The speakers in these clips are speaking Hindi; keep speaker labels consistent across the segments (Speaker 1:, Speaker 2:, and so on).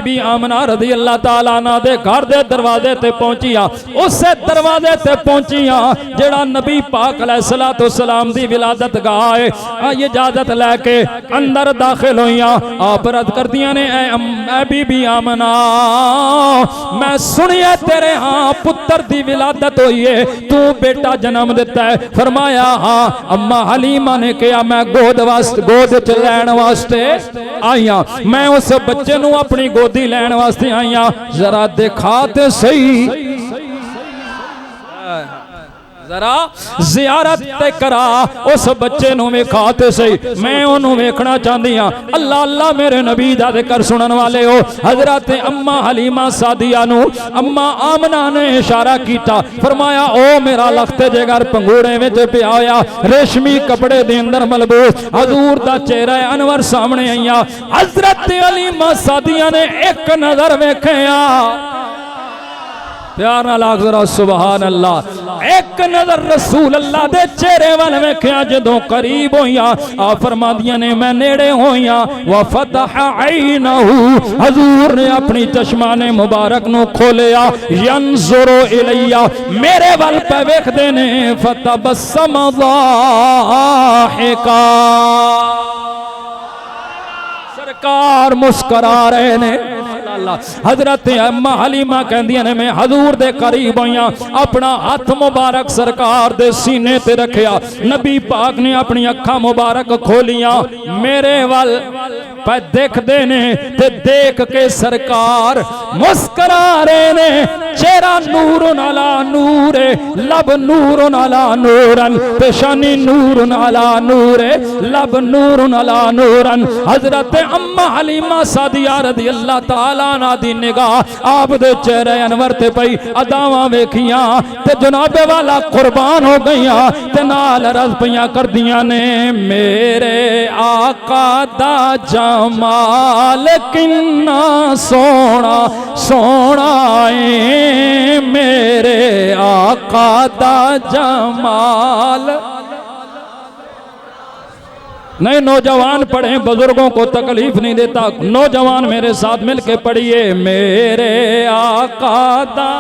Speaker 1: बीबी आमना रज़ी अल्लाह ताला अन्हा दे घर दे दरवाजे ते पहुंचिया। उस दरवाजे ते पहुंचिया जेड़ा नबी पाक अलैहिस्सलातु वस्सलाम दी विलादत गाह है। इजाजत लैके अंदर दाखिल होइया। आप रद करदियां ने ऐ बीबी आमना, मैं सुनिया तेरे हाँ पुत्र दी विलादत हुई है, तू बेटा जन्म दिता है। फरमाया हाँ। अम्मा हलीमा ने कहा मैं गोद च लैण वास्ते आईया, मैं उस बच्चे नू अपनी गोदी लैण वास्ते आईया, जरा दिखा ते सही, जरा जियारत ते करा उस बच्चे नू वेखा ते सही, मैं ओनू वेखना चाहती हाँ। अल्लाह अल्लाह मेरे नबी दा जिक्र सुनन वाले हो। हजरत अम्मा हलीमा सादिया नू अम्मा आमना ने इशारा किया, फरमाया ओ मेरा लखते जिगर पंगूड़े विच पिया होया रेशमी कपड़े दे अंदर मलबूस हजूर दा चेहरा अनवर सामने आईया। हजरत हलीमा सादिया ने एक नजर वेखिया, प्यार नाल आख जरा सुभान अल्लाह। एक नजर रसूल अल्लाह दे चेहरे वाल वेखिया, जदों करीब होइया आ फरमादियां ने मैं नेड़े होइया, व फतह ऐनहू हजूर ने अपनी चश्माने मुबारक नु खोलिया, यंजुरु इलैया मेरे वाल पे वेखदे ने, फतबस्सम ज़ाहिका सरकार मुस्कुरा रहे ने। हजरत अम्मा हलीमा कहंदियां ने मैं हजूर दे करीब आईया, अपना हाथ मुबारक सरकार दे सीने ते रखिया, नबी पाक ने अपनी अखा मुबारक खोलिया, मेरे वल पे देखदे ने ते देख के सरकार मुस्कुरा रहे ने। चेहरा नूरुन अला नूरे, लब नूरुन अला नूरन, पेशानी नूरुन अला नूरे, लब नूरुन अला नूरन। हजरत अम्मा हलीमा सादिया रज़ी अल्लाह ताला अन्हा दी निगाह आप दे चेहरे अनवर ते पई, अदावां वेखियां ते जनाबे वाला कुर्बान हो गईयां ते नाल रज़ पईयां करदियां ने, मेरे आका दा जमाल किन्ना सोना सोना है, मेरे आका दा जमाल। नहीं नौजवान पढ़े, बुजुर्गों को तकलीफ नहीं देता, नौजवान मेरे साथ मिलके पढ़िए, मेरे आका दा,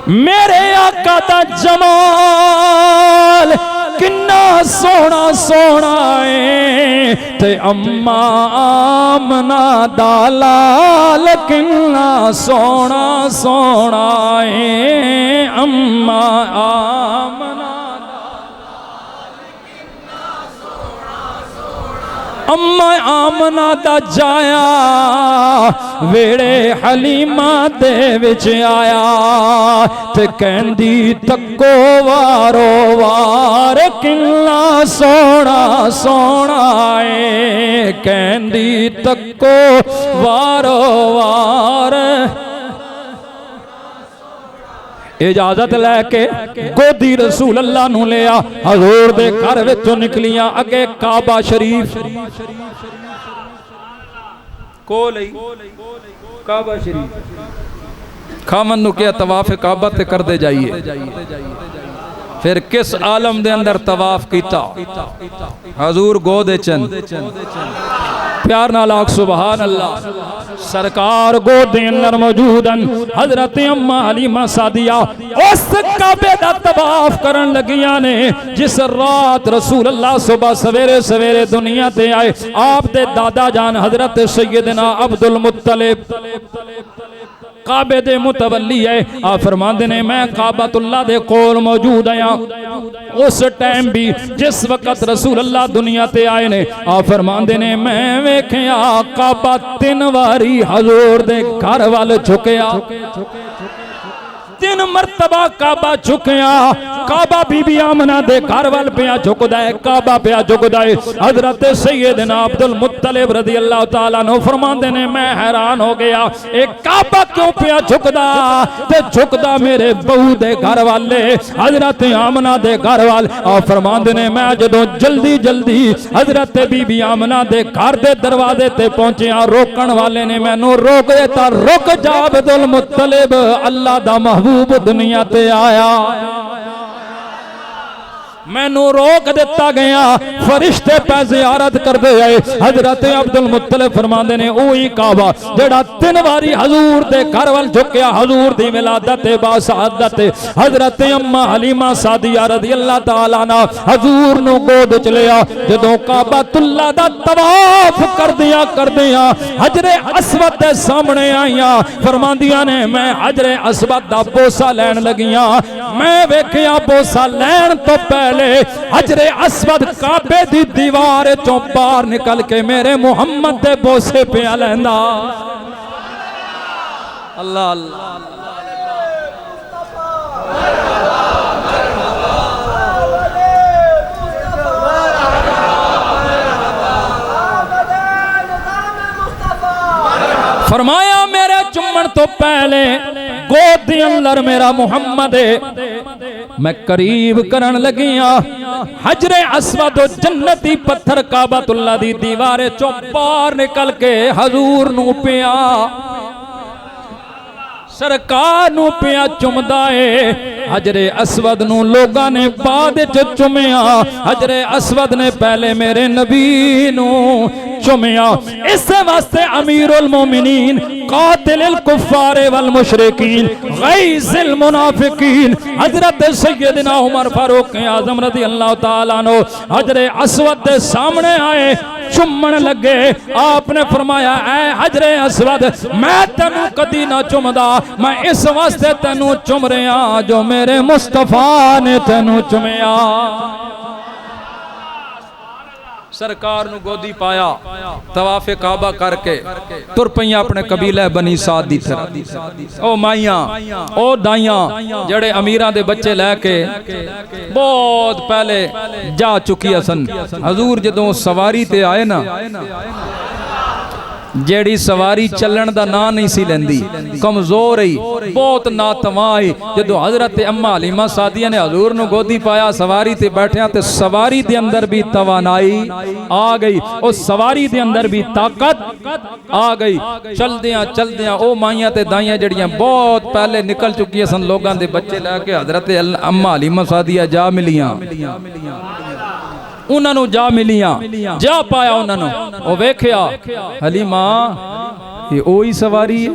Speaker 1: मेरे आका दा जमाल किन्ना सोना सोना है, ते अम्मा आमना दा लाल किन्ना सोना सोना है, अम्मा आमना अम्मा आमना दा जाया वेड़े हलीमा दे विच आया, ते कहंदी तक्को वारो वार किन्ना सोना सोना है, कहंदी तक्को वारो वार। इजाजत लैके गोदी रसूल अल्लाह नू लिया, हजूर दे घर विचों निकलियां, अगे काबा शरीफ कोल काबा शरीफ खामन नू क्या तवाफ काबा ते कर दे जाइए। फिर किस आलम दे अंदर तवाफ कीता, हजूर गोद चन, प्यार नाल आख सुभान अल्लाह। सरकार गोद दे अंदर मौजूदन हजरत अम्मा हलीमा सादिया उस काबे दा तवाफ करन लगियां ने जिस रात रसूल अल्लाह सुबह सवेरे सवेरे दुनिया ते आए। आप दे दादा जान हजरत सैयदना अब्दुल मुत्तलिब काबे दे मुतवल्ली है। आ फरमांदे ने मैं काबतुल्लाह दे कोल मौजूद आया उस टाइम भी जिस वक्त रसूल अल्लाह दुनिया ते आए ने। आ फरमांदे ने मैं वेखिया काबा 3 वारी हजूर दे घर वाल झुकया, 3 मरतबा काबा झुकया। काबा बीबी आमना दे घर वाल पिया झुकदा है, काबा पिया झुकदा है। हजरत सैयदना अब्दुल मुत्तलिब रज़ी अल्लाह तआला अन्हु फरमांदे ने मैं हैरान हो गया एक काबा क्यों पिया झुकदा ते झुकदा मेरे बहू दे घर वाले हजरत आमना दे घर वाल। और फरमांदे ने मैं जदों जल्दी जल्दी हजरत बीबी आमना दे घर दे दरवाजे ते पहुंचिया, रोकण वाले ने मैनू रोक दिता, रुक जा अब्दुल मुत्तलिब, अल्लाह दा महबूब दुनिया ते आया। मैनू रोक दिता गया, फरिश्ते पे ज़ियारत करते आए। हजरत अब्दुल मुत्तलिब फरमाते ने ओही काबा जेड़ा 3 बारी हजूर दे घर वाल झुकया, हजूर दी विलादत बासादत हजरत अम्मा हलीमा सादिया रज़ियल्लाहु तआला अन्हा हजूर नु गोद च लिया। जदों काबातुल्लाह दा तवाफ करदियां हजरे असवद दे सामने आईयां, फरमांदियां ने मैं हजरे असवद दा बोसा लैन लगियां, मैं वेखिया बोसा लैन तो पहले हजरे असवद काबे दी दीवार चों बाहर निकल के मेरे मुहम्मद दे बोसे पे लैंदा। अल्लाह अल्लाह फरमाया मेरे चुम्मन तो पहले गोद दे अंदर मेरा मुहम्मद है। मैं करीब करन लगिया, हजरे अस्वद जन्नती पत्थर काबातुल्लाह दी दीवारे चों बाहर निकल के हजूर नू पिया, सरकार नू पिया चुमदा है। हजरे अस्वद नू लोगां ने बाद च चुमिया, हजरे अस्वद ने पहले मेरे नबी नू चुमिया। इस वास्ते अमीरुल मोमिनीन कातिल कुफ्फार वल मुशरिकीन गैज़िल मुनाफिकीन हजरत सैयदना उमर फारूक आज़म रज़ियल्लाहु तआला अन्हु हजरे अस्वद के सामने आए, चुम्मन लगे। आपने फरमाया ऐ हजरे अस्वद मैं तेनू कदी ना चुमदा, मैं इस वास्ते तेनू चुम रहा जो मेरे मुस्तफा ने तेनू चुमिया। सरकार नू गोदी पाया, तवाफे काबा करके तुर पईयां अपने कबीले बनी साद दी तरह। ओ माइयां ओ दाइयां जेड़े अमीरां दे बच्चे लैके बहुत पहले जा चुकी सन। हजूर जदों सवारी ते आए ना, जेड़ी सवारी चलन दा ना नहीं सी लेंदी, कमजोर ही बहुत नातवा ही। जदों हजरत अम्मा हलीमा सादिया ने हजूर नू गोदी पाया, सवारी ते बैठिया ते सवारी दे अंदर भी तवानाई आ गई, उस सवारी दे अंदर भी ताकत आ गई। चलदियां चलदियां ओ माइयां ते दाइयां जड़ियां बहुत पहले निकल चुकी सन, लोगां दे बच्चे लैके हजरत अम्मा हलीमा सादिया जा मिलियां, उन्होंने जा मिलियां, जा पाया उन्होंने। ओ वेख्या हलीमा ये ओही सवारी है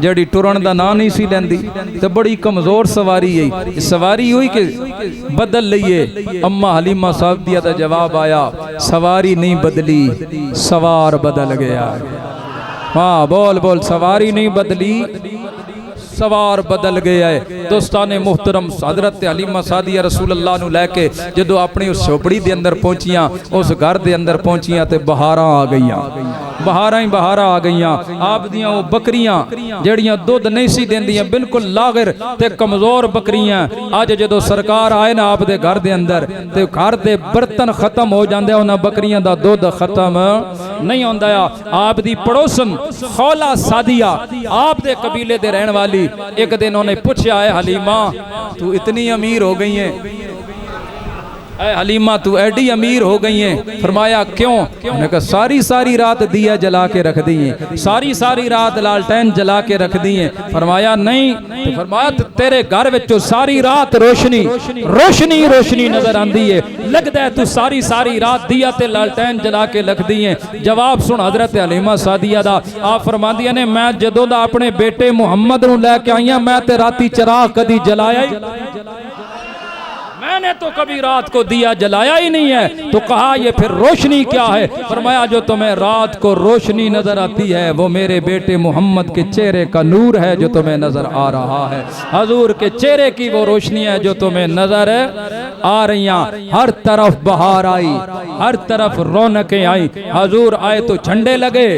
Speaker 1: जड़ी टुरन दा ना नहीं सी लेंदी ते बड़ी कमजोर सवारी है, सवारी हुई के बदल लईए। अम्मा हलीमा सादिया दा जवाब आया सवारी नहीं बदली, सवार बदल गया। हाँ बोल बोल, सवारी नहीं बदली, सवार बदल गया है। दोस्ताने मुहतरम हजरत हलीमा सादिया रसूलुल्लाह नू लैके जदों अपनी उस झोपड़ी दे अंदर पहुंचियां, उस घर दे अंदर पहुंचियां ते बहारां आ गईयां, बहारां ही बहारां आ गईयां। आप दियां वो बकरियां जड़ियां दुध नहीं सी देंदियां, बिल्कुल लागिर ते कमजोर बकरियां, अज जदों सरकार आए ना आप दे घर दे अंदर ते घर दे बर्तन खत्म हो जांदे, उन्हां बकरियां दा दुध खत्म नहीं होंदा। आप दी पड़ोसन खौला सादिया आप दे कबीले दे रहन वाली, एक दिन उन्हें पूछा है हलीमा तू इतनी अमीर हो गई है, ऐ हलीमा तू एडी अमीर हो गई है। फरमाया क्यों? उन्होंने कहा सारी सारी रात दिया जला के रख दी है, सारी सारी रात लालटेन जला के रख दी है। फरमाया नहीं, तो फरमाया तेरे घर विचों सारी रात रोशनी रोशनी रोशनी नजर आती है, लगता है तू सारी सारी रात दिया ते लालटेन जला के रख दी है। जवाब सुन हजरत हलीमा सादिया दा। आप फरमांदियां ने मैं जदों दा अपने बेटे मुहम्मद नूं लैके आई हां, मैं ते राती चिराग कदी जलाया ही, मैंने तो कभी रात को दिया जलाया ही नहीं है। तो कहा ये फिर रोशनी क्या है? फरमाया जो तुम्हें रात को रोशनी नजर आती है वो मेरे बेटे मोहम्मद के चेहरे का नूर है जो तुम्हें नजर आ रहा है। हजूर के चेहरे की वो रोशनी है जो तुम्हें नजर आ रही। हर तरफ बहार आई, हर तरफ रौनकें आई। हजूर आए तो झंडे लगे,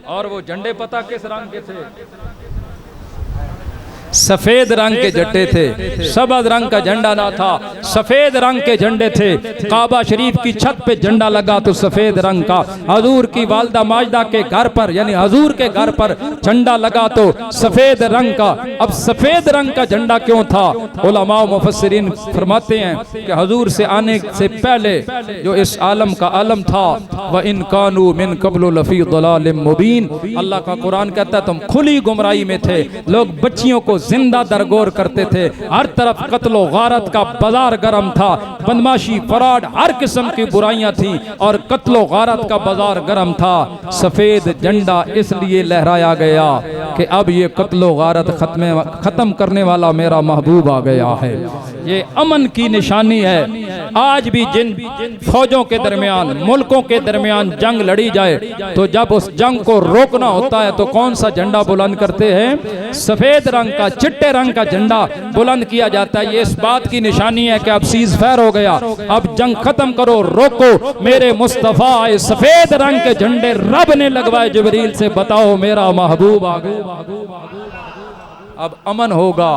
Speaker 1: और वो झंडे पता किस रंग के थे? सफेद रंग के झंडे थे, सबज रंग का झंडा ना था, सफेद रंग के झंडे थे। काबा शरीफ की छत पे झंडा लगा तो सफेद रंग का, हजूर की वालदा माजदा के घर पर यानी हजूर के घर पर झंडा लगा तो सफेद रंग का। अब सफेद रंग का झंडा क्यों था? उलमा मुफस्सिरीन फरमाते हैं कि हजूर से आने से पहले जो इस आलम का आलम था, वह इन कानू मिन कब्लु लफी दलालिम मुबीन, अल्लाह का कुरान कहता है तुम खुली गुमराही में थे। लोग बच्चियों को जिंदा दरगोर करते थे। हर तरफ कत्लो गारत का बाजार गर्म था, बदमाशी फराड हर किस्म की बुराइयां थी और कत्लो गारत का बाजार गर्म था। सफेद झंडा इसलिए लहराया गया कि अब ये कत्लो गारत खत्म करने वाला मेरा महबूब आ गया है। ये अमन की निशानी है। आज भी जिन फौजों के दरमियान, मुल्कों के दरमियान जंग लड़ी जाए तो जब उस जंग को रोकना होता है तो कौन सा झंडा बुलंद करते हैं? सफेद रंग का, चिट्टे रंग का झंडा बुलंद किया जाता है। ये इस बात की निशानी है कि अब सीज फायर हो गया, अब जंग खत्म करो, रोको। मेरे मुस्तफा सफेद रंग के झंडे रब ने लगवाए जिब्रील से, बताओ मेरा महबूब आ गया। अब अमन होगा,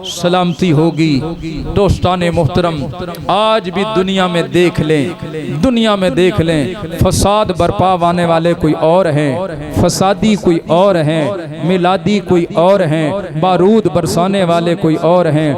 Speaker 1: सलामती होगी। दोस्ताने मोहतरम, आज भी दुनिया में देख लें, दुनिया में देख लें, फसाद बर्पा आने वाले कोई और हैं, फसादी कोई और हैं, मिलादी कोई और हैं, बारूद बरसाने वाले कोई और हैं।